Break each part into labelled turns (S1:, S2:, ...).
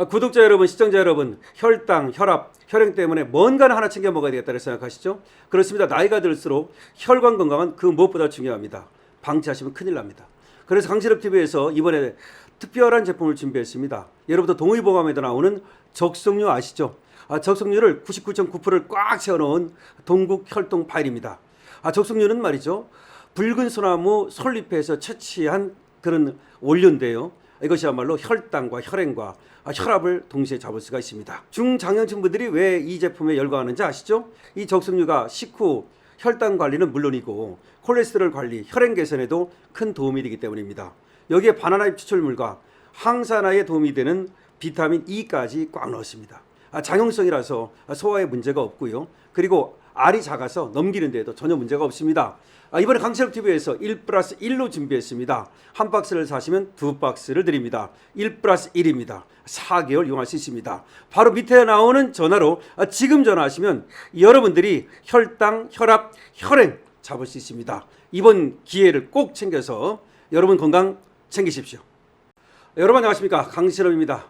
S1: 구독자 여러분, 시청자 여러분, 혈당, 혈압, 혈행 때문에 뭔가는 하나 챙겨 먹어야 되겠다고 생각하시죠? 그렇습니다. 나이가 들수록 혈관 건강은 그 무엇보다 중요합니다. 방치하시면 큰일 납니다. 그래서 강실업TV에서 이번에 특별한 제품을 준비했습니다. 여러분도 동의보감에도 나오는 적석류 아시죠? 적석류를 99.9%를 꽉 채워놓은 동국 혈동 파일입니다. 적석류는 말이죠, 붉은 소나무 솔잎에서 채취한 그런 원료인데요. 이것이야말로 혈당과 혈행과 혈압을 동시에 잡을 수가 있습니다. 중장년층 분들이 왜 이 제품에 열광하는지 아시죠? 이 적석류가 식후 혈당 관리는 물론이고 콜레스테롤 관리, 혈행 개선에도 큰 도움이 되기 때문입니다. 여기에 바나나잎 추출물과 항산화에 도움이 되는 비타민 E까지 꽉 넣었습니다. 장용성이라서 소화에 문제가 없고요. 그리고 알이 작아서 넘기는 데에도 전혀 문제가 없습니다. 이번에 강실업TV에서 1+1로 준비했습니다. 한 박스를 사시면 두 박스를 드립니다. 1+1입니다. 4개월 이용할 수 있습니다. 바로 밑에 나오는 전화로 지금 전화하시면 여러분들이 혈당, 혈압, 혈행 잡을 수 있습니다. 이번 기회를 꼭 챙겨서 여러분 건강 챙기십시오. 여러분 안녕하십니까, 강실업입니다.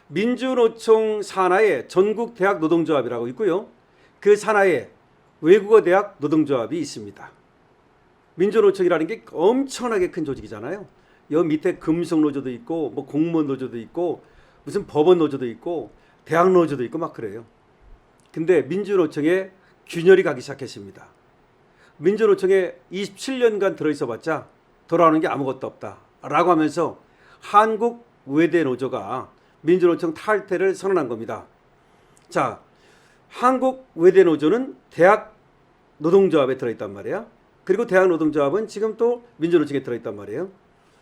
S1: 민주노총 산하에 전국대학노동조합이라고 있고요. 그 산하에 외국어대학 노동조합이 있습니다. 민주노총이라는 게 엄청나게 큰 조직이잖아요. 여기 밑에 금속노조도 있고 뭐 공무원 노조도 있고 무슨 법원 노조도 있고 대학 노조도 있고 막 그래요. 근데 민주노총에 균열이 가기 시작했습니다. 민주노총에 27년간 들어있어봤자 돌아오는 게 아무것도 없다라고 하면서 한국외대노조가 민주노총 탈퇴를 선언한 겁니다. 자, 한국외대노조는 대학 노동조합에 들어있단 말이에요. 그리고 대학노동조합은 지금 또 민주노총에 들어있단 말이에요.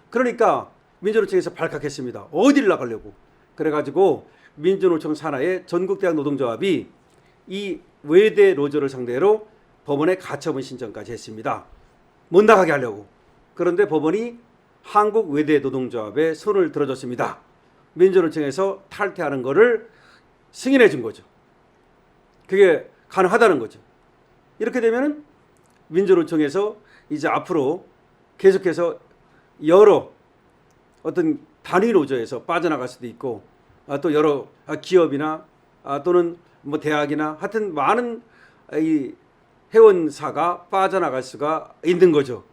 S1: 그러니까 민주노총에서 발칵했습니다. 어디를 나가려고. 그래가지고 민주노총 산하의 전국대학노동조합이 이 외대 노조를 상대로 법원에 가처분 신청까지 했습니다. 못 나가게 하려고. 그런데 법원이 한국외대노동조합에 손을 들어줬습니다. 민주노총에서 탈퇴하는 거를 승인해 준 거죠. 그게 가능하다는 거죠. 이렇게 되면은 민주노총에서 이제 앞으로 계속해서 여러 어떤 단위 노조에서 빠져나갈 수도 있고 또 여러 기업이나 또는 뭐 대학이나 하여튼 많은 이 회원사가 빠져나갈 수가 있는 거죠.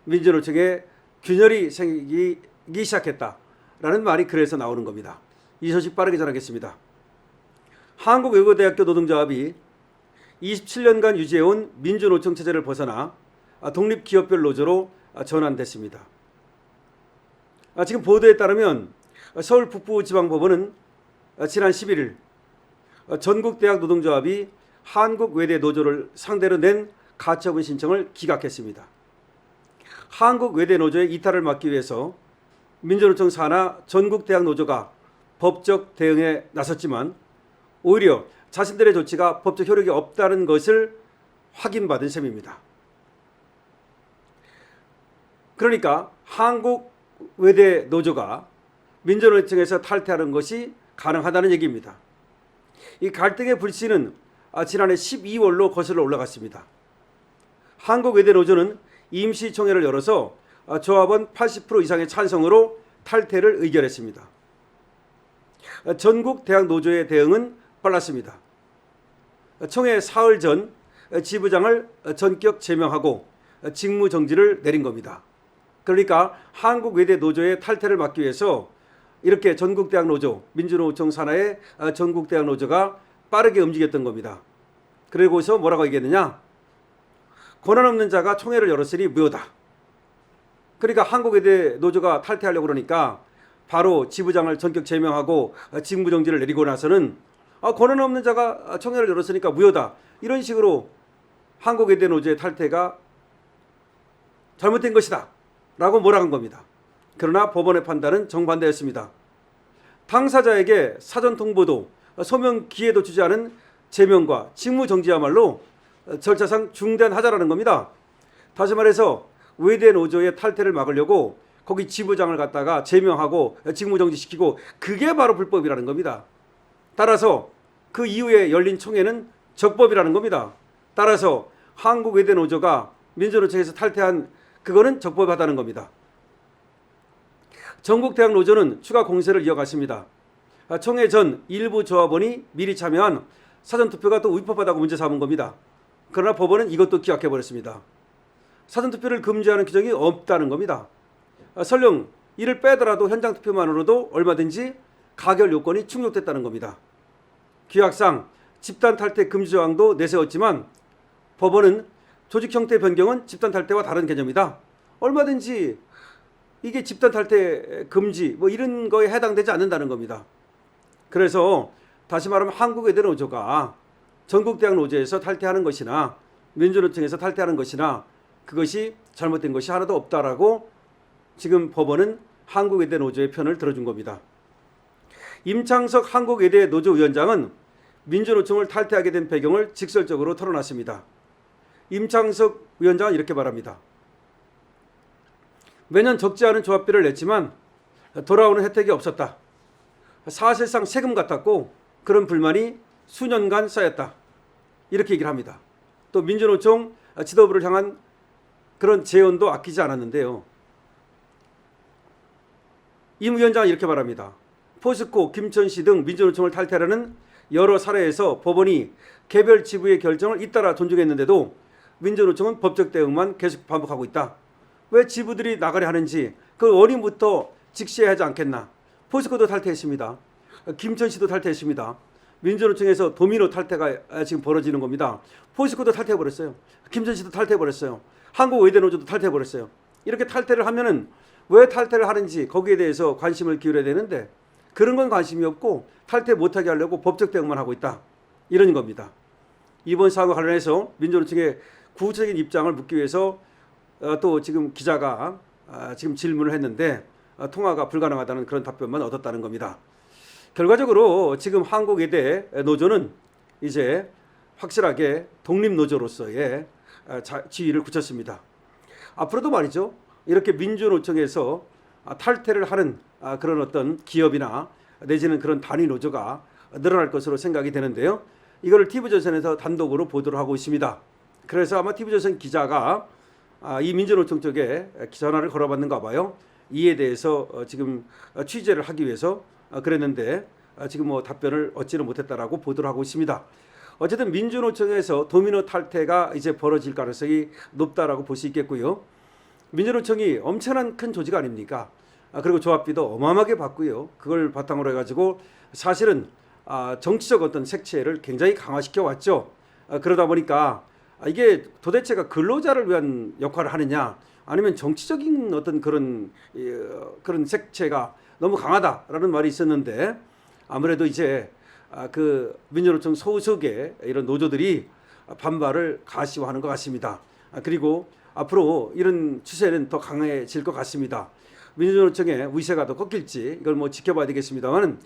S1: 민주노총에 균열이 생기기 시작했다라는 말이 그래서 나오는 겁니다. 이 소식 빠르게 전하겠습니다. 한국외국어대학교 노동조합이 27년간 유지해온 민주노총 체제를 벗어나 독립기업별 노조로 전환됐습니다. 지금 보도에 따르면 서울 북부지방법원은 지난 11일 전국대학 노동조합이 한국외대 노조를 상대로 낸 가처분 신청을 기각했습니다. 한국외대 노조의 이탈을 막기 위해서 민주노총 산하 전국대학 노조가 법적 대응에 나섰지만 오히려 자신들의 조치가 법적 효력이 없다는 것을 확인받은 셈입니다. 그러니까 한국외대 노조가 민주노총에서 탈퇴하는 것이 가능하다는 얘기입니다. 이 갈등의 불씨는 지난해 12월로 거슬러 올라갔습니다. 한국외대 노조는 임시총회를 열어서 조합원 80% 이상의 찬성으로 탈퇴를 의결했습니다. 전국 대학 노조의 대응은 빨랐습니다. 총회 사흘 전 지부장을 전격 제명하고 직무 정지를 내린 겁니다. 그러니까 한국외대 노조의 탈퇴를 막기 위해서 이렇게 전국대학 노조, 민주노총 산하의 전국대학 노조가 빠르게 움직였던 겁니다. 그리고서 뭐라고 얘기했느냐? 권한 없는 자가 총회를 열었으니 무효다. 그러니까 한국외대 노조가 탈퇴하려고 그러니까 바로 지부장을 전격 제명하고 직무 정지를 내리고 나서는 권한 없는 자가 총회를 열었으니까 무효다. 이런 식으로 한국외대 노조의 탈퇴가 잘못된 것이다 라고 몰아간 겁니다. 그러나 법원의 판단은 정반대였습니다. 당사자에게 사전 통보도 소명 기회도 주지 않은 제명과 직무 정지야말로 절차상 중대한 하자라는 겁니다. 다시 말해서 외대 노조의 탈퇴를 막으려고 거기 지부장을 갖다가 제명하고 직무 정지시키고 그게 바로 불법이라는 겁니다. 따라서 그 이후에 열린 총회는 적법이라는 겁니다. 따라서 한국외대 노조가 민주노총에서 탈퇴한 그거는 적법하다는 겁니다. 전국대학 노조는 추가 공세를 이어갔습니다. 총회 전 일부 조합원이 미리 참여한 사전투표가 또 위법하다고 문제 삼은 겁니다. 그러나 법원은 이것도 기각해버렸습니다. 사전투표를 금지하는 규정이 없다는 겁니다. 설령 이를 빼더라도 현장 투표만으로도 얼마든지 가결 요건이 충족됐다는 겁니다. 규약상 집단 탈퇴 금지 조항도 내세웠지만 법원은 조직 형태 변경은 집단 탈퇴와 다른 개념이다. 얼마든지 이게 집단 탈퇴 금지 뭐 이런 거에 해당되지 않는다는 겁니다. 그래서 다시 말하면 한국외대 노조가 전국대학 노조에서 탈퇴하는 것이나 민주노총에서 탈퇴하는 것이나 그것이 잘못된 것이 하나도 없다라고 지금 법원은 한국외대 노조의 편을 들어준 겁니다. 임창석 한국외대 노조위원장은 민주노총을 탈퇴하게 된 배경을 직설적으로 털어놨습니다. 임창석 위원장은 이렇게 말합니다. 매년 적지 않은 조합비를 냈지만 돌아오는 혜택이 없었다. 사실상 세금 같았고 그런 불만이 수년간 쌓였다. 이렇게 얘기를 합니다. 또 민주노총 지도부를 향한 그런 재원도 아끼지 않았는데요. 임 위원장은 이렇게 말합니다. 포스코, 김천시 등 민주노총을 탈퇴하려는 여러 사례에서 법원이 개별 지부의 결정을 잇따라 존중했는데도 민주노총은 법적 대응만 계속 반복하고 있다. 왜 지부들이 나가려 하는지 그 원인부터 직시해야 하지 않겠나. 포스코도 탈퇴했습니다. 김천시도 탈퇴했습니다. 민주노총에서 도미노 탈퇴가 지금 벌어지는 겁니다. 포스코도 탈퇴해버렸어요. 김천시도 탈퇴해버렸어요. 한국외대노조도 탈퇴해버렸어요. 이렇게 탈퇴를 하면은 왜 탈퇴를 하는지 거기에 대해서 관심을 기울여야 되는데 그런 건 관심이 없고 탈퇴 못하게 하려고 법적 대응만 하고 있다. 이런 겁니다. 이번 사안과 관련해서 민주노총의 구체적인 입장을 묻기 위해서 또 지금 기자가 지금 질문을 했는데 통화가 불가능하다는 그런 답변만 얻었다는 겁니다. 결과적으로 지금 한국외대 노조는 이제 확실하게 독립노조로서의 지위를 굳혔습니다. 앞으로도 말이죠. 이렇게 민주노총에서 탈퇴를 하는 그런 어떤 기업이나 내지는 그런 단위 노조가 늘어날 것으로 생각이 되는데요. 이거를 TV조선에서 단독으로 보도를 하고 있습니다. 그래서 아마 TV조선 기자가 이 민주노총 쪽에 전화를 걸어봤는가 봐요. 이에 대해서 지금 취재를 하기 위해서 그랬는데 지금 뭐 답변을 얻지는 못했다라고 보도를 하고 있습니다. 어쨌든 민주노총에서 도미노 탈퇴가 이제 벌어질 가능성이 높다라고 볼 수 있겠고요. 민주노총이 엄청난 큰 조직 아닙니까? 그리고 조합비도 어마어마하게 받고요. 그걸 바탕으로 해가지고 사실은 정치적 어떤 색채를 굉장히 강화시켜 왔죠. 그러다 보니까 이게 도대체가 근로자를 위한 역할을 하느냐 아니면 정치적인 어떤 그런 색채가 너무 강하다라는 말이 있었는데 아무래도 이제 그 민주노총 소속의 이런 노조들이 반발을 가시화하는 것 같습니다. 그리고 앞으로 이런 추세는 더 강해질 것 같습니다. 민주노총의 위세가 더 꺾일지 이걸 뭐 지켜봐야 되겠습니다만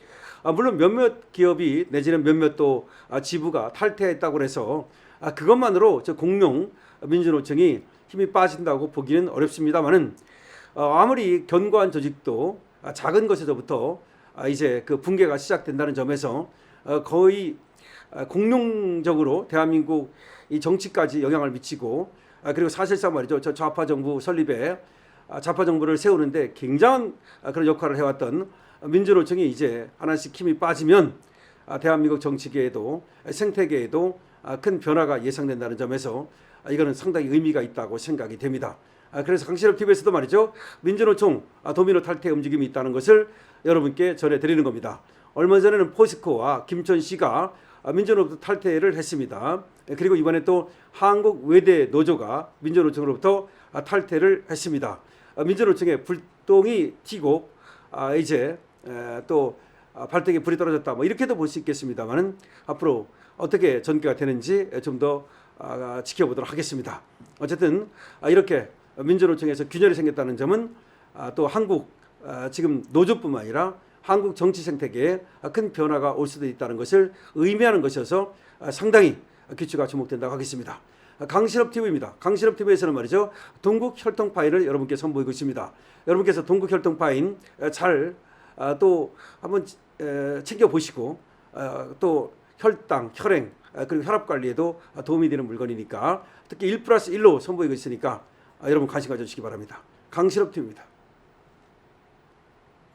S1: 물론 몇몇 기업이 내지는 몇몇 또 지부가 탈퇴했다고 해서 그것만으로 저 공룡 민주노총이 힘이 빠진다고 보기는 어렵습니다만은 아무리 견고한 조직도 작은 것에서부터 이제 그 붕괴가 시작된다는 점에서 거의 공룡적으로 대한민국 이 정치까지 영향을 미치고 그리고 사실상 말이죠. 저 좌파 정부 설립에 좌파 정부를 세우는데 굉장한 그런 역할을 해왔던 민주노총이 이제 하나씩 힘이 빠지면 대한민국 정치계에도 생태계에도 큰 변화가 예상된다는 점에서 이거는 상당히 의미가 있다고 생각이 됩니다. 그래서 강신업 TV에서도 말이죠. 민주노총 도미노 탈퇴 움직임이 있다는 것을 여러분께 전해드리는 겁니다. 얼마 전에는 포스코와 김천시가 민주노총 탈퇴를 했습니다. 그리고 이번에 또 한국외대 노조가 민주노총으로부터 탈퇴를 했습니다. 민주노총에 불똥이 튀고 이제 또 발등에 불이 떨어졌다 뭐 이렇게도 볼 수 있겠습니다만은 앞으로 어떻게 전개가 되는지 좀 더 지켜보도록 하겠습니다. 어쨌든 이렇게 민주노총에서 균열이 생겼다는 점은 또 한국 지금 노조뿐만 아니라 한국 정치 생태계에 큰 변화가 올 수도 있다는 것을 의미하는 것이어서 상당히 귀추가 주목된다고 하겠습니다. 강신업 TV입니다. 강신업 TV에서는 말이죠. 동국 혈통 파인을 여러분께 선보이고 있습니다. 여러분께서 동국 혈통 파인 잘 또 한번 챙겨 보시고 또 혈당, 혈행 그리고 혈압 관리에도 도움이 되는 물건이니까 특히 1+1로 선보이고 있으니까 여러분 관심 가져주시기 바랍니다. 강신업 TV입니다.